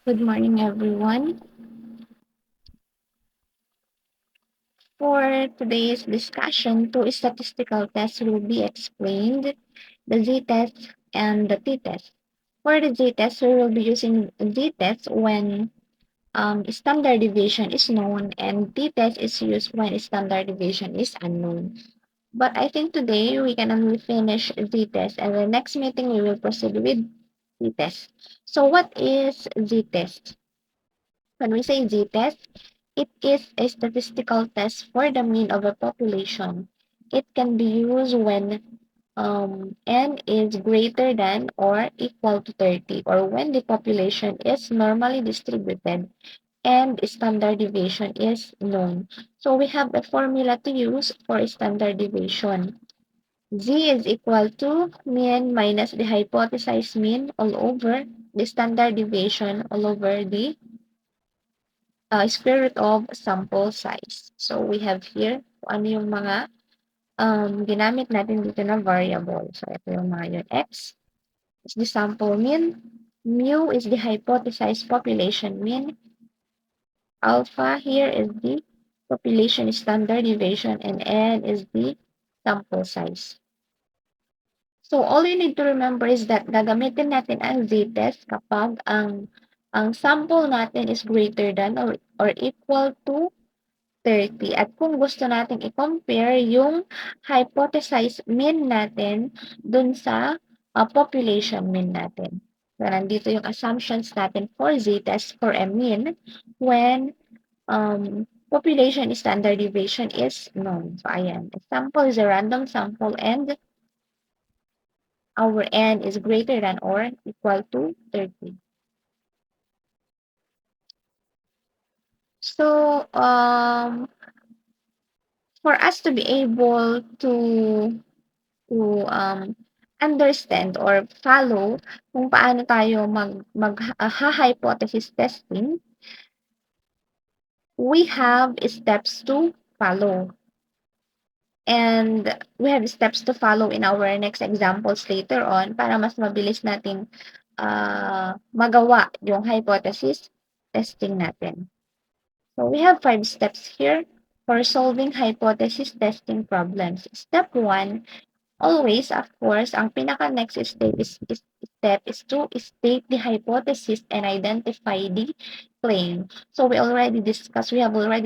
Good morning, everyone. For today's discussion, two statistical tests will be explained, the z-test and the t-test. For the z-test, we will be using z-test when standard deviation is known and t-test is used when standard deviation is unknown. But I think today we can only finish z-test and the next meeting we will proceed with t-test. So what is z-test? When we say z-test, it is a statistical test for the mean of a population. It can be used when n is greater than or equal to 30 or when the population is normally distributed and standard deviation is known. So we have a formula to use for standard deviation. Z is equal to mean minus the hypothesized mean all over the standard deviation all over the square root of sample size. So, we have here kung ano yung mga ginamit natin dito na variable. So, ito yung mga yun. X is the sample mean. Mu is the hypothesized population mean. Alpha here is the population standard deviation and N is the sample size. So, all you need to remember is that gagamitin natin ang z-test kapag ang sample natin is greater than or equal to 30. At kung gusto nating i-compare yung hypothesized mean natin dun sa population mean natin. So, nandito yung assumptions natin for z-test for a mean when population standard deviation is known. So, ayan. The sample is a random sample and our n is greater than or equal to 30. So, for us to be able to understand or follow kung paano tayo hypothesis testing, we have steps to follow. And we have steps to follow in our next examples later on para mas mabilis nating magawa yung hypothesis testing natin. So we have 5 steps here for solving hypothesis testing problems. Step 1, always, of course, ang pinaka-next step is to state the hypothesis and identify the claim. So we have already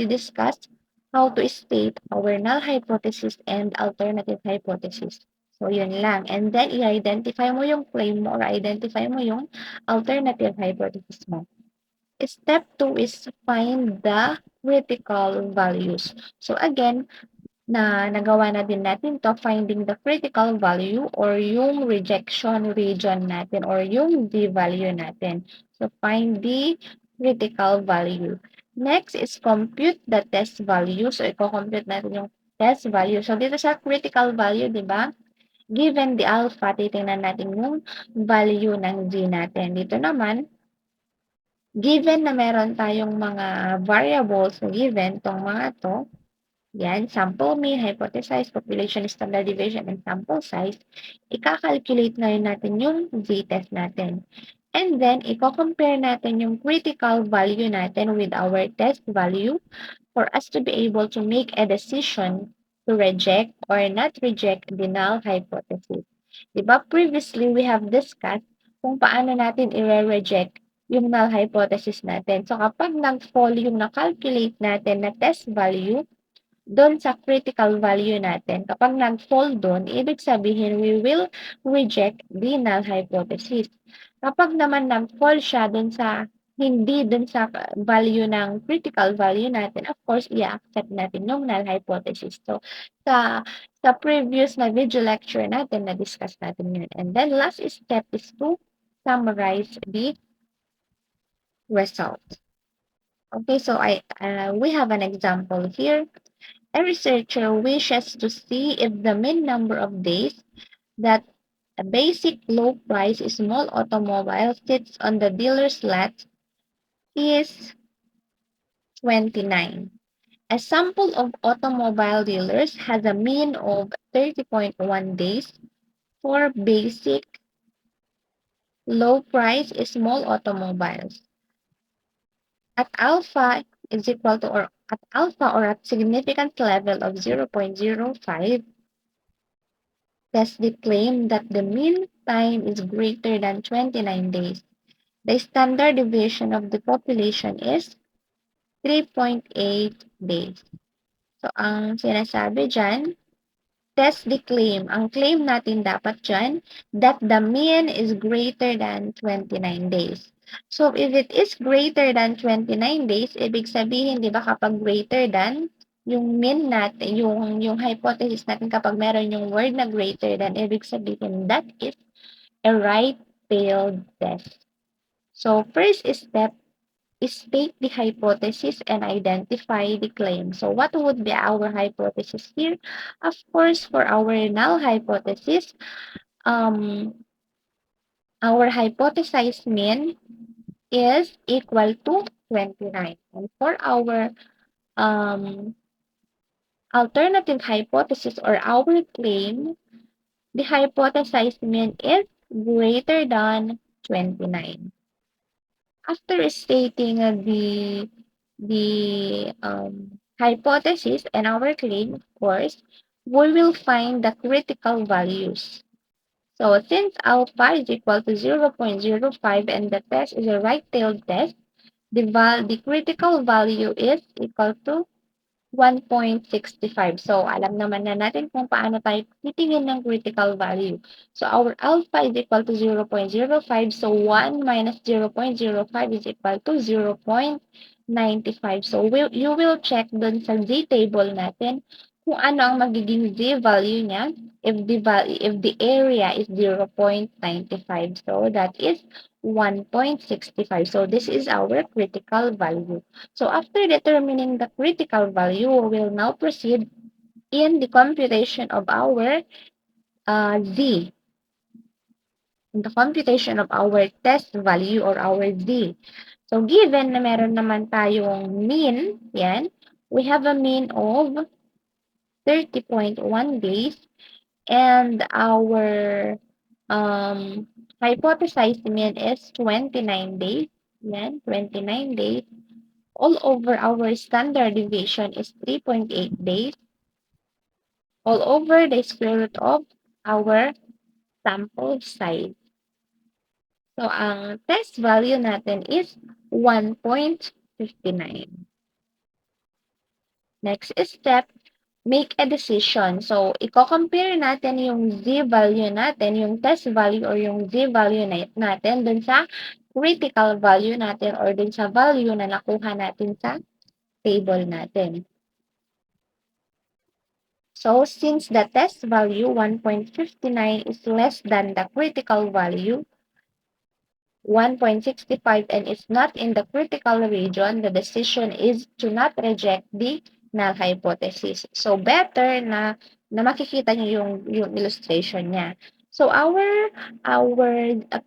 discussed how to state our null hypothesis and alternative hypothesis. So yun lang. And then i-identify mo yung claim mo or identify mo yung alternative hypothesis mo. Step 2 is find the critical values. So again, nagawa na din natin to, finding the critical value or yung rejection region natin or yung d-value natin. So, find the critical value. Next is compute the test value. So, i-compute natin yung test value. So, dito sa critical value, di ba? Given the alpha, titingnan natin yung value ng z natin. Dito naman, given na meron tayong mga variables na given, tong mga to, yan, sample mean, hypothesized, population standard deviation, and sample size, ika-calculate ngayon natin yung z-test natin. And then, i-compare natin yung critical value natin with our test value for us to be able to make a decision to reject or not reject the null hypothesis. Diba, previously, we have discussed kung paano natin i-reject yung null hypothesis natin. So, kapag nag-fall yung na-calculate natin na test value, doon sa critical value natin, kapag nag-fall doon, ibig sabihin we will reject the null hypothesis. Kapag naman nag-fall siya doon sa hindi doon sa value ng critical value natin, of course, i-accept natin yung null hypothesis. So, sa previous na video lecture natin, na-discuss natin yun. And then, last step is to summarize the result. Okay, so we have an example here. A researcher wishes to see if the mean number of days that a basic low-price small automobile sits on the dealer's lot is 29. A sample of automobile dealers has a mean of 30.1 days for basic low-price small automobiles. at alpha is equal to or at alpha or at significant level of 0.05, test the claim that the mean time is greater than 29 days. The standard deviation of the population is 3.8 days. So, ang sinasabi dyan, test the claim. Ang claim natin dapat dyan, that the mean is greater than 29 days. So, if it is greater than 29 days, ibig sabihin, di ba, kapag greater than, yung mean natin, yung hypothesis natin kapag meron yung word na greater than, ibig sabihin, that is a right-tailed test. So, first step, state the hypothesis and identify the claim. So what would be our hypothesis here? Of course, for our null hypothesis, our hypothesized mean is equal to 29. And for our um, alternative hypothesis or our claim, the hypothesized mean is greater than 29. After stating the hypothesis and our claim, of course, we will find the critical values. So since alpha is equal to 0.05 and the test is a right-tailed test, the critical value is equal to 1.65. So, alam naman na natin kung paano tayo titingin ng critical value. So, our alpha is equal to 0.05. So, 1 minus 0.05 is equal to 0.95. So, you will check dun sa Z table natin kung ano ang magiging Z value niya if the area is 0.95. So, that is 1.65. So, this is our critical value. So after determining the critical value, we will now proceed in the computation of our Z, in the computation of our test value or our Z. So given na meron naman tayong mean, yan, we have a mean of 30.1 days and our hypothesized mean is 29 days. Yan, 29 days. All over our standard deviation is 3.8 days. All over the square root of our sample size. So, ang test value natin is 1.59. Next step, make a decision. So, i-compare natin yung Z value natin, yung test value or yung Z value natin dun sa critical value natin or dun sa value na nakuha natin sa table natin. So, since the test value 1.59 is less than the critical value 1.65 and is not in the critical region, the decision is to not reject the null hypothesis. So, better na makikita niyo yung illustration niya. So, our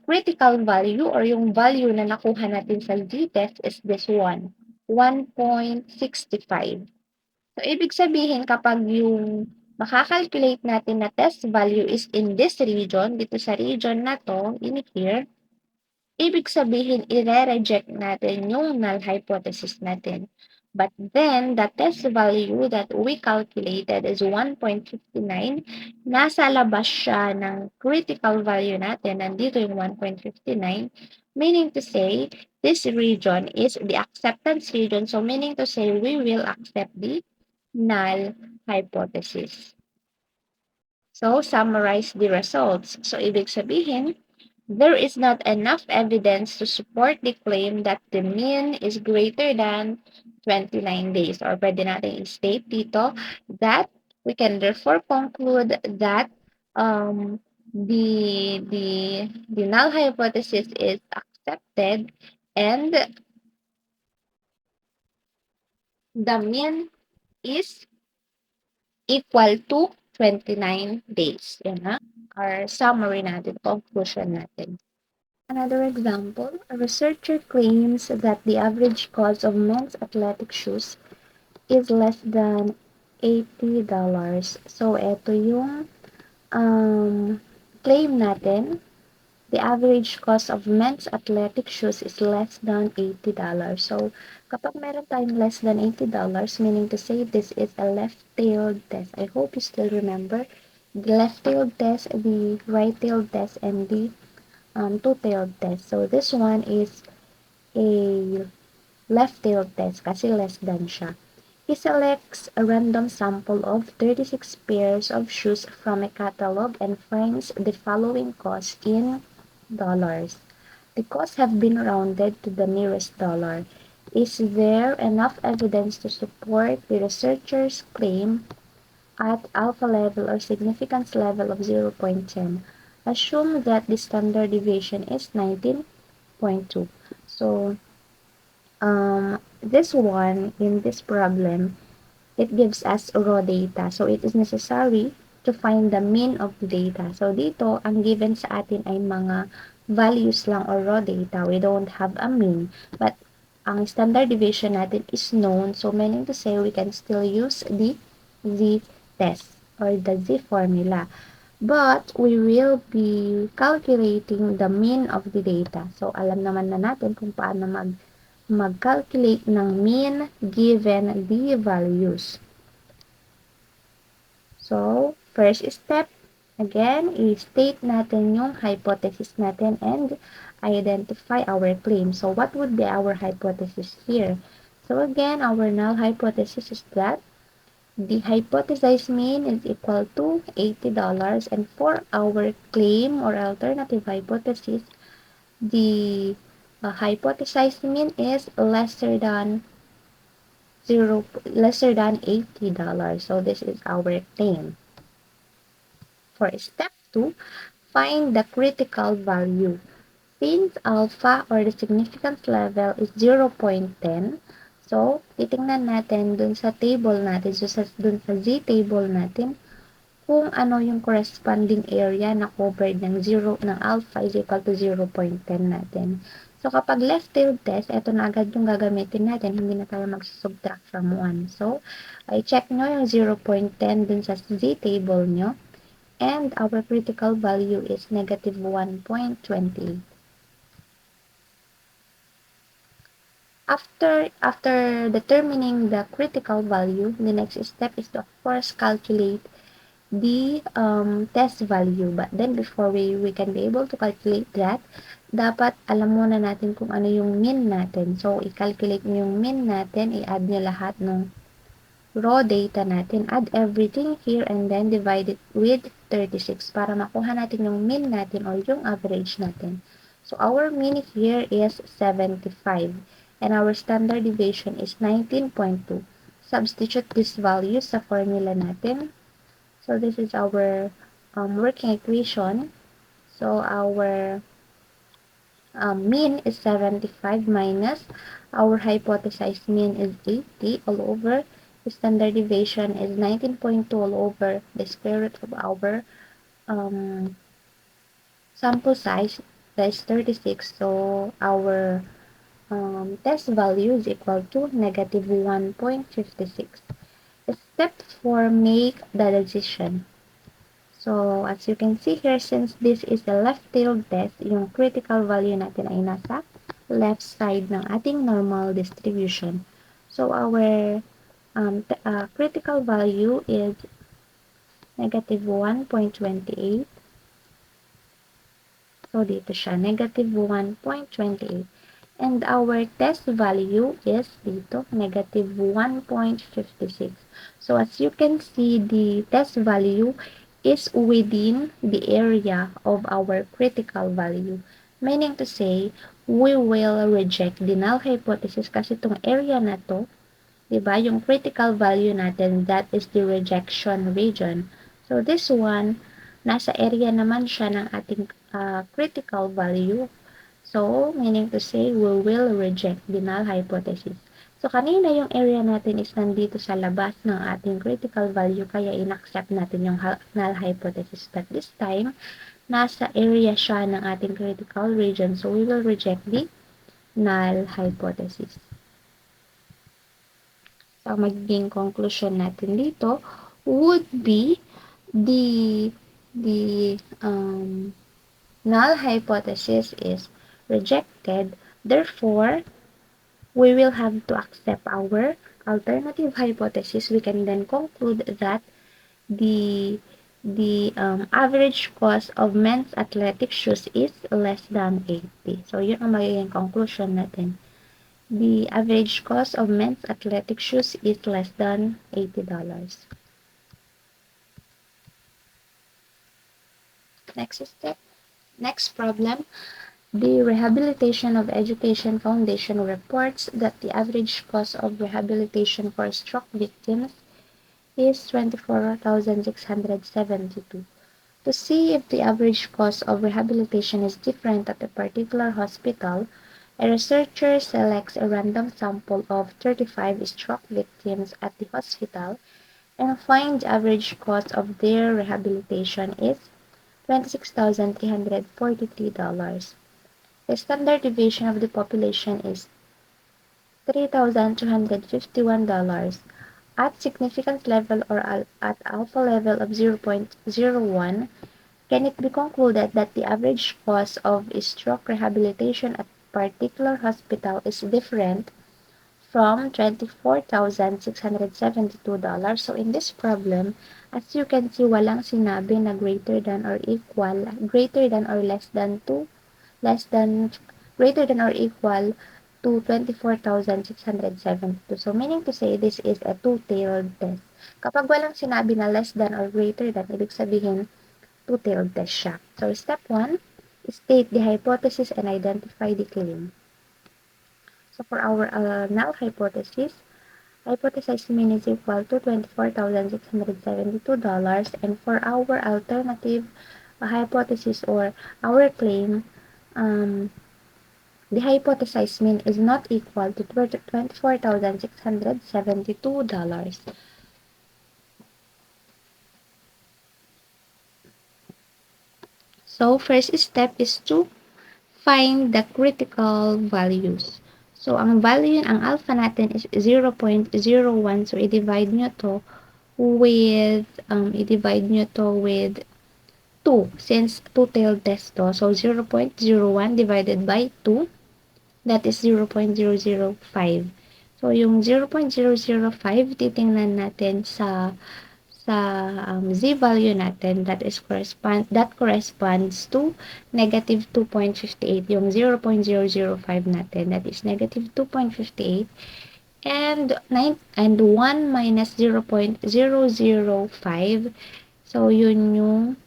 critical value or yung value na nakuha natin sa z-test is this one, 1.65. So, ibig sabihin kapag yung makakalculate natin na test value is in this region, dito sa region na to, in here, ibig sabihin i-reject natin yung null hypothesis natin. But then, the test value that we calculated is 1.59. Nasa labas siya ng critical value natin. Nandito yung 1.59. Meaning to say, this region is the acceptance region. So, meaning to say, we will accept the null hypothesis. So, summarize the results. So, ibig sabihin, there is not enough evidence to support the claim that the mean is greater than 29 days. Or pwede natin i-state dito that we can therefore conclude that the null hypothesis is accepted and the mean is equal to 29 days. Yan na. Our summary natin, conclusion natin. Another example, a researcher claims that the average cost of men's athletic shoes is less than $80. So, ito yung claim natin. The average cost of men's athletic shoes is less than $80. So, kapag meron tayong less than $80, meaning to say this is a left-tailed test. I hope you still remember the left-tailed test, the right-tailed test, and the two-tailed test. So, this one is a left-tailed test kasi less than siya. He selects a random sample of 36 pairs of shoes from a catalog and finds the following cost in dollars. The costs have been rounded to the nearest dollar. Is there enough evidence to support the researcher's claim at alpha level or significance level of 0.10? Assume that the standard deviation is 19.2. So, this one, in this problem, it gives us raw data. So, it is necessary to find the mean of the data. So, dito, ang given sa atin ay mga values lang or raw data. We don't have a mean. But, ang standard deviation natin is known. So, meaning to say, we can still use the Z test or the Z formula. But, we will be calculating the mean of the data. So, alam naman na natin kung paano mag-calculate ng mean given the values. So, first step, again, i-state natin yung hypothesis natin and identify our claim. So, what would be our hypothesis here? So, again, our null hypothesis is that the hypothesized mean is equal to $80, and for our claim or alternative hypothesis, the hypothesized mean is lesser than $80. So this is our claim. For step 2, find the critical value. Since alpha or the significance level is 0.10, so titingnan natin dun sa table natin, dun sa Z table natin, kung ano yung corresponding area na covered ng alpha is equal to 0.10 natin. So, kapag left-tailed test, ito na agad yung gagamitin natin. Hindi na tayo mag-subtract from 1. So, i-check nyo yung 0.10 dun sa Z table nyo. And our critical value is negative 1.28. After determining the critical value, the next step is to, of course, calculate the test value. But then before we can be able to calculate that, dapat alam muna natin kung ano yung mean natin. So, i-calculate nyo yung mean natin, i-add nyo lahat ng raw data natin, add everything here, and then divide it with 36 para makuha natin yung mean natin or yung average natin. So, our mean here is 75 and our standard deviation is 19.2. Substitute this value sa formula natin. So, this is our working equation. So, our mean is 75 minus our hypothesized mean is 80 all over. The standard deviation is 19.2 all over the square root of our sample size, that is 36. So, our test value is equal to negative 1.56. Step 4, make the decision. So, as you can see here, since this is the left-tailed test, yung critical value natin ay nasa left side ng ating normal distribution. So, our critical value is negative 1.28. So, dito siya, negative 1.28. And our test value is dito, negative 1.56. So, as you can see, the test value is within the area of our critical value. Meaning to say, we will reject the null hypothesis kasi itong area na to, diba, yung critical value natin, that is the rejection region. So, this one, nasa area naman siya ng ating critical value. So, meaning to say, we will reject the null hypothesis. So, kanina yung area natin is nandito sa labas ng ating critical value, kaya inaccept natin yung null hypothesis. But this time, nasa area siya ng ating critical region, so we will reject the null hypothesis. So, magiging conclusion natin dito would be the null hypothesis is rejected. Therefore, we will have to accept our alternative hypothesis. We can then conclude that the average cost of men's athletic shoes is less than 80. So, yun ang magiging conclusion natin. The average cost of men's athletic shoes is less than $80. Next step. Next problem. The Rehabilitation of Education Foundation reports that the average cost of rehabilitation for stroke victims is $24,672. To see if the average cost of rehabilitation is different at a particular hospital, a researcher selects a random sample of 35 stroke victims at the hospital and finds the average cost of their rehabilitation is $26,343. The standard deviation of the population is $3,251. At significance level or at alpha level of 0.01, can it be concluded that the average cost of stroke rehabilitation at a particular hospital is different from $24,672? So in this problem, as you can see, walang sinabi na greater than or equal, greater than or less than to, less than, greater than or equal to 24,672. So meaning to say, this is a two-tailed test. Kapag walang sinabi na less than or greater than, ibig sabihin, two-tailed test siya. So step 1, state the hypothesis and identify the claim. So for our null hypothesis, hypothesized mean is equal to $24,672, and for our alternative hypothesis or our claim, the hypothesized mean is not equal to $24,672. So first step is to find the critical values. So ang value ang alpha natin is 0.01. So i-divide nyo to with 2 since two-tailed test to. So 0.01 divided by 2, that is 0.005. So yung 0.005 titingnan natin sa z value natin, that corresponds to negative 2.58. Yung 0.005 natin, that is negative 2.58, and 1 minus 0.005. So yun yung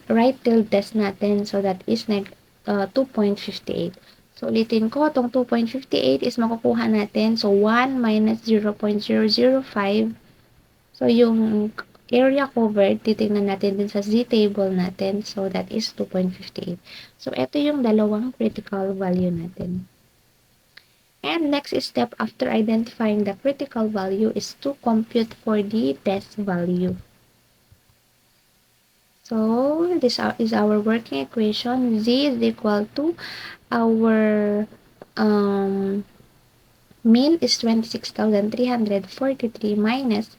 right tail test natin, so that is 2.58. So, ulitin ko, itong 2.58 is makukuha natin. So, 1 minus 0.005. So, yung area covered, titingnan natin din sa z-table natin. So, that is 2.58. So, ito yung dalawang critical value natin. And next step after identifying the critical value is to compute for the test value. So, this is our working equation. Z is equal to our mean is 26,343 minus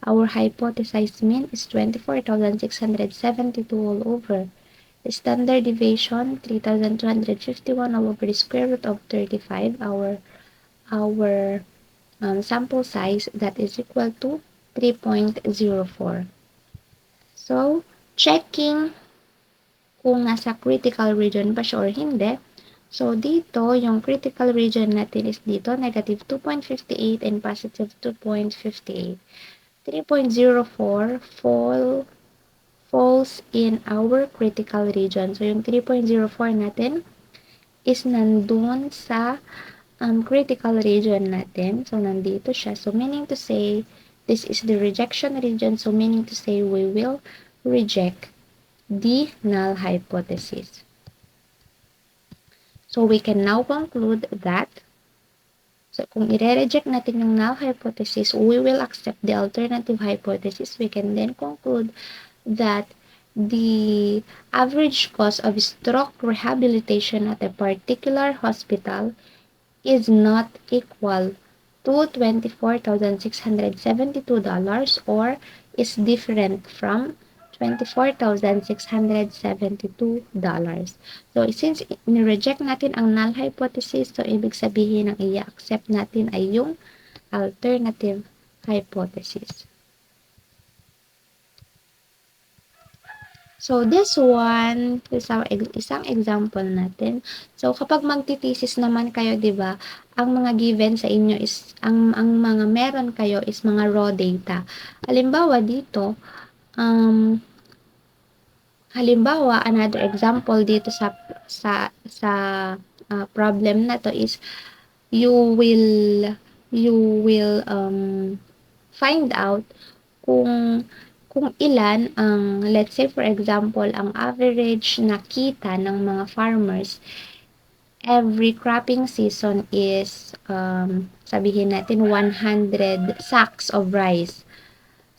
our hypothesized mean is 24,672 all over. The standard deviation 3,251 all over the square root of 35. Our sample size, that is equal to 3.04. So, checking kung nasa critical region ba siya or hindi. So, dito, yung critical region natin is dito, negative 2.58 and positive 2.58. 3.04 falls in our critical region. So, yung 3.04 natin is nandun sa critical region natin. So, nandito siya. So, meaning to say, this is the rejection region. So, meaning to say, we will reject the null hypothesis. So, we can now conclude that, so kung i-reject natin yung null hypothesis, we will accept the alternative hypothesis. We can then conclude that the average cost of stroke rehabilitation at a particular hospital is not equal to $24,672 or is different from $24,672. So, since ni-reject natin ang null hypothesis, so ibig sabihin ang i-accept natin ay yung alternative hypothesis. So, this one, isang example natin. So, kapag magti-thesis naman kayo, di ba, ang mga given sa inyo is, ang mga meron kayo is mga raw data. Halimbawa dito, another example dito sa problem na to is, you will find out kung ilan ang, let's say for example, ang average na kita ng mga farmers every cropping season is, sabihin natin 100 sacks of rice.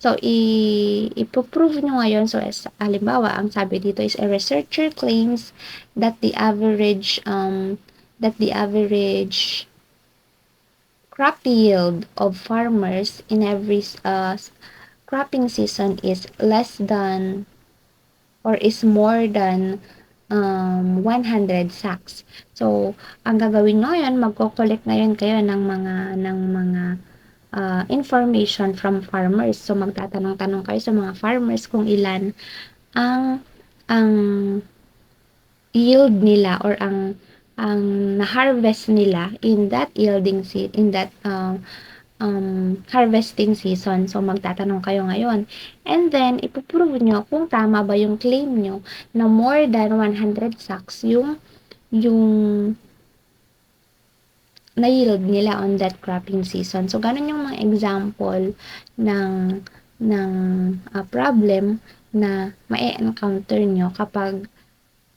So, ipo-prove nyo ngayon. So, halimbawa, ang sabi dito is, a researcher claims that the average crop yield of farmers in every cropping season is less than or is more than 100 sacks. So, ang gagawin ngayon, magko-collect ngayon kayo ng mga information from farmers. So, magtatanong-tanong kayo sa mga farmers kung ilan ang yield nila or ang na-harvest nila in that harvesting season. So, magtatanong kayo ngayon. And then, ipuprove nyo kung tama ba yung claim nyo na more than 100 sacks yung na-yield nila on that cropping season. So, ganun yung mga example ng problem na ma-encounter nyo kapag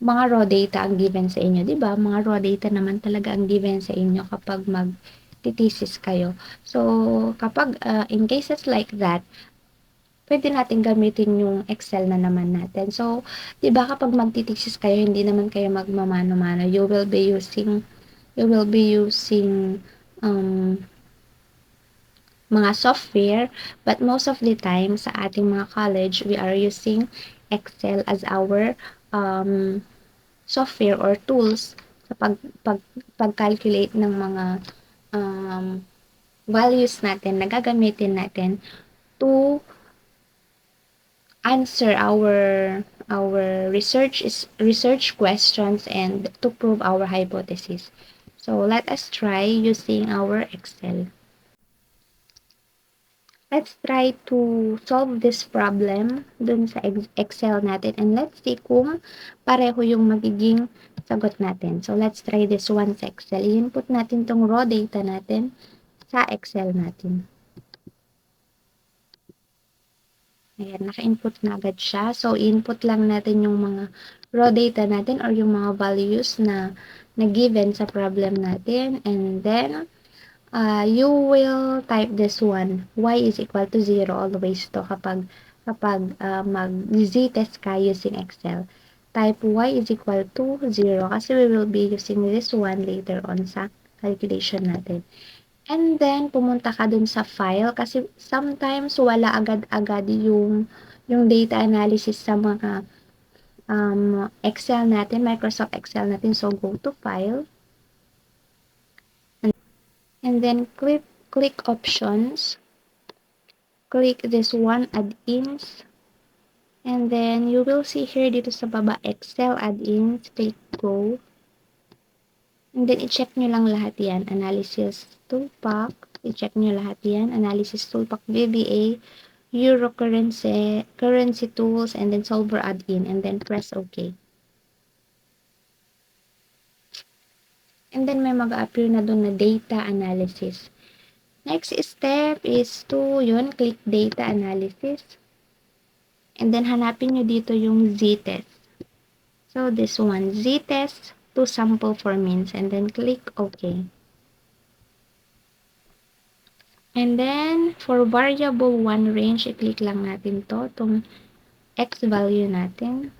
mga raw data ang given sa inyo. Diba? Mga raw data naman talaga ang given sa inyo kapag mag-thesis kayo. So, kapag in cases like that, pwede natin gamitin yung Excel na naman natin. So, diba kapag mag-thesis kayo, hindi naman kayo magmamano-mano. You will be using mga software, but most of the time sa ating mga college, we are using Excel as our software or tools sa pag-calculate ng mga values natin na gagamitin natin to answer our research questions and to prove our hypothesis. So, let us try using our Excel. Let's try to solve this problem dun sa Excel natin and let's see kung pareho yung magiging sagot natin. So, let's try this one sa Excel. I-input natin tong raw data natin sa Excel natin. Ayan, naka-input na agad siya. So, input lang natin yung mga raw data natin or yung mga values na given sa problem natin. And then, you will type this one. Y is equal to 0 always to kapag mag-z-test ka using Excel. Type y is equal to 0 kasi we will be using this one later on sa calculation natin. And then, pumunta ka dun sa file kasi sometimes wala agad-agad yung data analysis sa mga Excel natin, Microsoft Excel natin. So, go to file. And then, click options. Click this one, add-ins. And then, you will see here dito sa baba, Excel add-ins. Click go. And then, i-check nyo lang lahat yan. Analysis toolpack. I-check nyo lahat yan. Analysis toolpack, VBA, Euro currency tools, and then solver add-in. And then, press OK. And then, may mag-appear na doon na data analysis. Next step is to, click data analysis. And then, hanapin nyo dito yung z-test. So, this one, z-test to sample for means. And then, click OK. And then, for variable 1 range, i-click lang natin to, itong x value natin.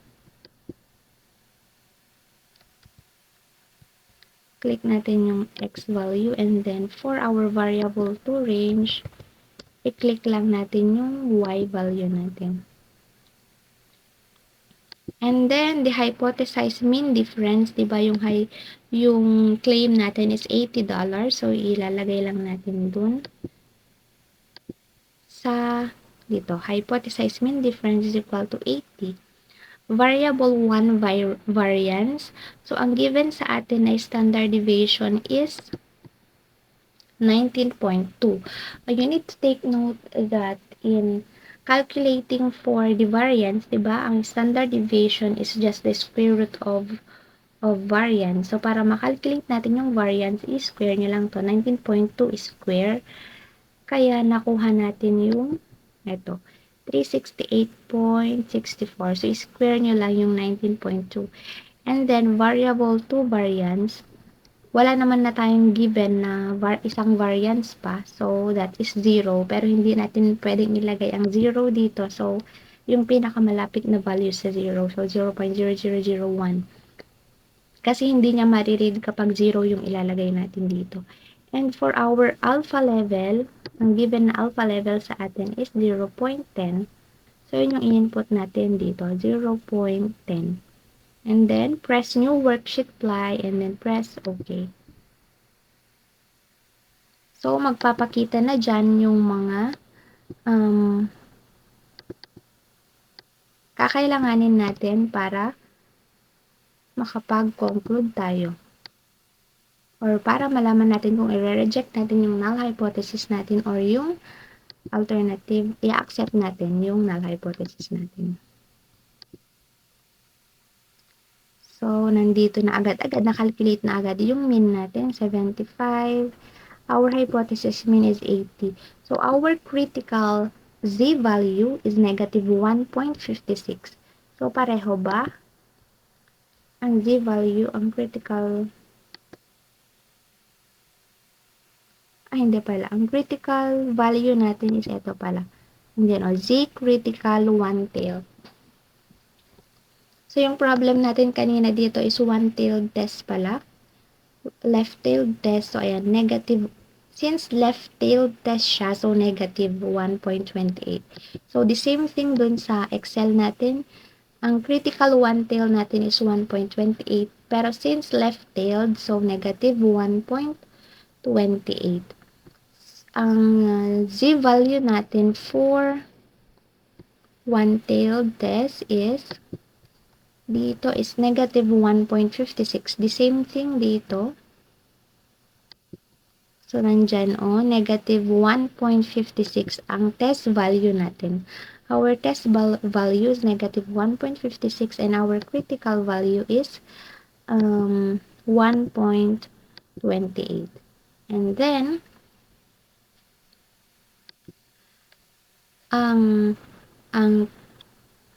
Click natin yung x value. And then, for our variable 2 range, i-click lang natin yung y value natin. And then, the hypothesized mean difference, di ba, yung claim natin is $80. So, ilalagay lang natin dun sa, dito, hypothesized mean difference is equal to 80. Variable 1 variance. So, ang given sa atin ay standard deviation is 19.2. You need to take note that in calculating for the variance, di ba, ang standard deviation is just the square root of variance. So, para makalculate natin yung variance, i-square nyo lang to. 19.2 is square. Kaya, nakuha natin yung, ito, 368.64. So, i-square nyo lang yung 19.2. And then, variable 2 variance, wala naman na tayong given na isang variance pa. So, that is 0. Pero, hindi natin pwedeng ilagay ang 0 dito. So, yung pinakamalapit na value sa 0. So, 0.0001. Kasi hindi niya mariread kapag 0 yung ilalagay natin dito. And for our alpha level, ang given na alpha level sa atin is 0.10. So, yun yung in-input natin dito, 0.10. And then, press new worksheet apply and then press OK. So, magpapakita na dyan yung mga kakailanganin natin para makapag-conclude tayo. Or para malaman natin kung i-reject natin yung null hypothesis natin or yung alternative, i-accept natin yung null hypothesis natin. So, nandito na agad-agad, na-calculate na agad yung mean natin, 75. Our hypothesis mean is 80. So, our critical Z value is negative 1.56. So, pareho ba? Ang Z value, ang critical, hindi pala. Ang critical value natin is ito pala. Hindi, no? Z critical one-tailed. So, yung problem natin kanina dito is one-tailed test pala. Left-tailed test. So, ayan, negative. Since left-tailed test siya, so negative 1.28. So, the same thing dun sa Excel natin. Ang critical one-tail natin is 1.28. Pero since left-tailed, so negative 1.28. Ang Z value natin for one-tailed test is dito is negative 1.56. The same thing dito. So, nandyan negative 1.56 ang test value natin. Our test value is negative 1.56 and our critical value is 1.28. And then, ang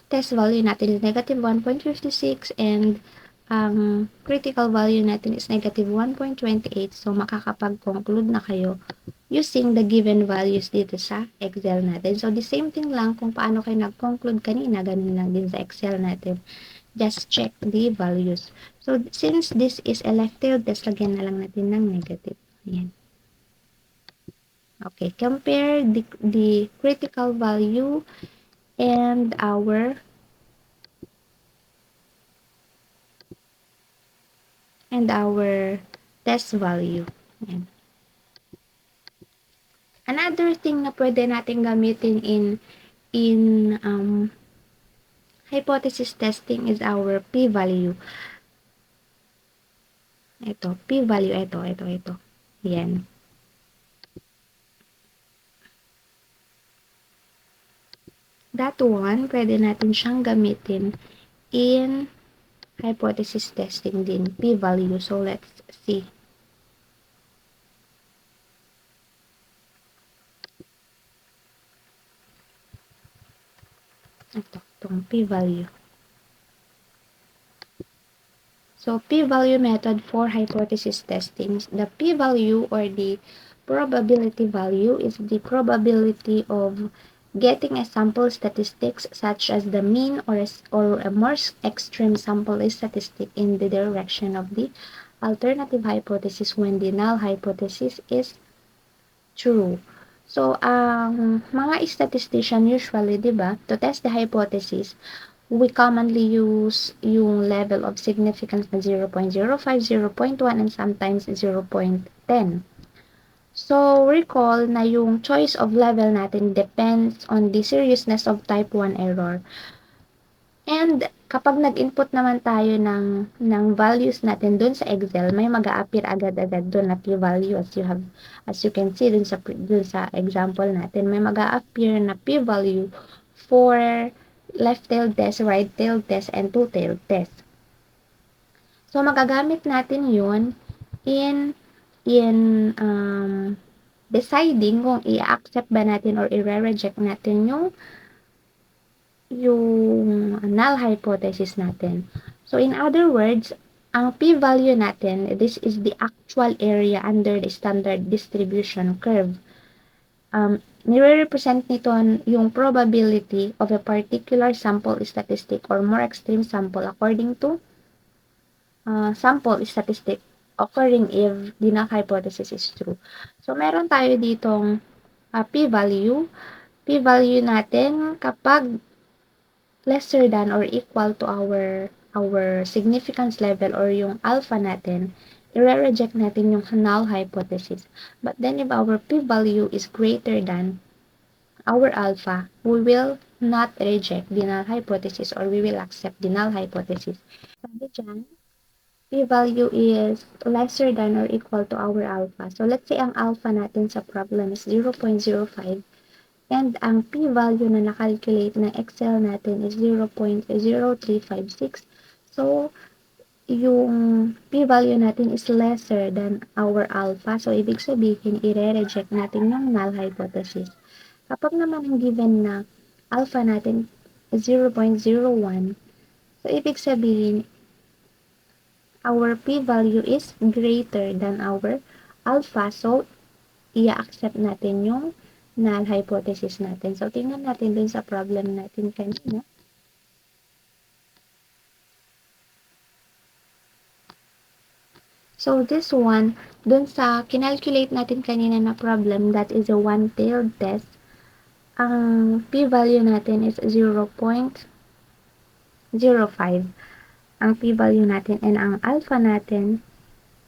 test value natin is negative 1.56 and ang critical value natin is negative 1.28. So, makakapag-conclude na kayo using the given values dito sa Excel natin. So, the same thing lang kung paano kayo nag-conclude kanina, ganun lang din sa Excel natin. Just check the values. So, since this is elective, test lagyan na lang natin ng negative. Ayan. Okay, compare the critical value and our test value. Ayan. Another thing na pwede natin gamitin in hypothesis testing is our p-value. Ito, p-value, ito. Yan. That one, pwede natin siyang gamitin in hypothesis testing din, p-value. So, let's see. Itong p-value. So, p-value method for hypothesis testing. The p-value or the probability value is the probability of getting a sample statistics such as the mean or a more extreme sample statistic in the direction of the alternative hypothesis when the null hypothesis is true. So, ang mga statistician usually, di ba, to test the hypothesis, we commonly use yung level of significance na 0.05, 0.1, and sometimes 0.10. So, recall na yung choice of level natin depends on the seriousness of type 1 error. And kapag nag-input naman tayo ng values natin dun sa Excel, may mag-a-appear agad-agad dun na p-value as you can see dun sa example natin, may mag-a-appear na p-value for left-tailed test, right-tailed test, and two-tailed test. So magagamit natin 'yun in deciding kung i-accept ba natin or i-re-reject natin yung null hypothesis natin. So, in other words, ang p-value natin, this is the actual area under the standard distribution curve. Nire-represent nito yung probability of a particular sample statistic or more extreme sample according to sample statistic occurring if the null hypothesis is true. So, meron tayo ditong p-value. P-value natin kapag lesser than or equal to our significance level or yung alpha natin, i-reject natin yung null hypothesis. But then if our p-value is greater than our alpha, we will not reject the null hypothesis or we will accept the null hypothesis. Sabi dyan, p-value is lesser than or equal to our alpha. So let's say ang alpha natin sa problem is 0.05. And ang p-value na na-calculate ng Excel natin is 0.0356. So, yung p-value natin is lesser than our alpha. So, ibig sabihin, i-reject natin yung null hypothesis. Kapag naman ang given na alpha natin is 0.01, so ibig sabihin, our p-value is greater than our alpha. So, i-accept natin yung null hypothesis natin. So, tingnan natin dun sa problem natin kanina. So, this one, dun sa kinalculate natin kanina na problem, that is a one-tailed test, ang p-value natin is 0.05. Ang p-value natin and ang alpha natin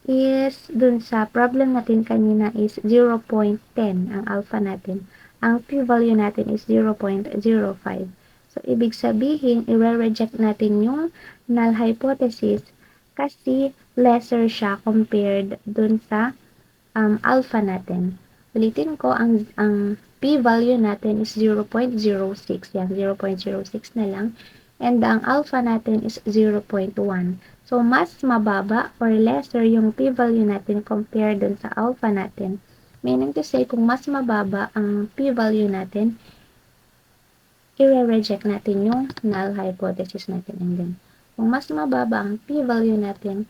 is dun sa problem natin kanina is 0.10 ang alpha natin. Ang p-value natin is 0.05. So, ibig sabihin, i-reject natin yung null hypothesis kasi lesser siya compared dun sa alpha natin. Ulitin ko, ang p-value natin is 0.06. Yan, 0.06 na lang. And ang alpha natin is 0.1. So, mas mababa or lesser yung p-value natin compared dun sa alpha natin. Meaning to say, kung mas mababa ang p-value natin, i-reject natin yung null hypothesis natin. And then, kung mas mababa ang p-value natin,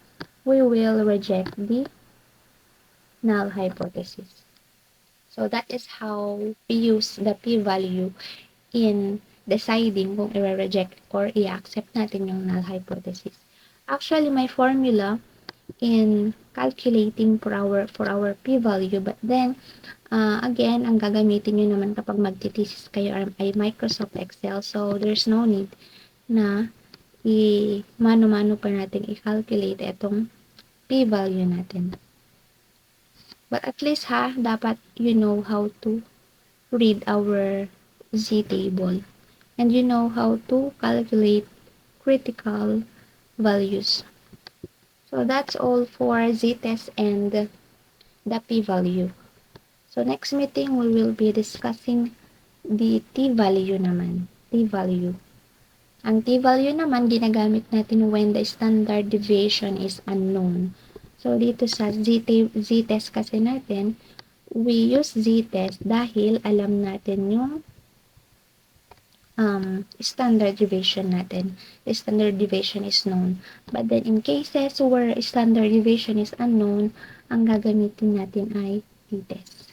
we will reject the null hypothesis. So, that is how we use the p-value in deciding kung i-reject or i-accept natin yung null hypothesis. Actually, may formula in calculating for our p-value, but then again, ang gagamitin nyo naman kapag magtitesis kayo ay Microsoft Excel, so there's no need na mano-mano pa natin i-calculate itong p-value natin. But at least dapat you know how to read our z-table and you know how to calculate critical values. So that's all for z-test and the p-value. So next meeting we will be discussing the t-value naman. T-value. Ang t-value naman ginagamit natin when the standard deviation is unknown. So dito sa z-test kasi natin, we use z-test dahil alam natin yung standard deviation natin. The standard deviation is known. But then in cases where standard deviation is unknown, ang gagamitin natin ay t-test.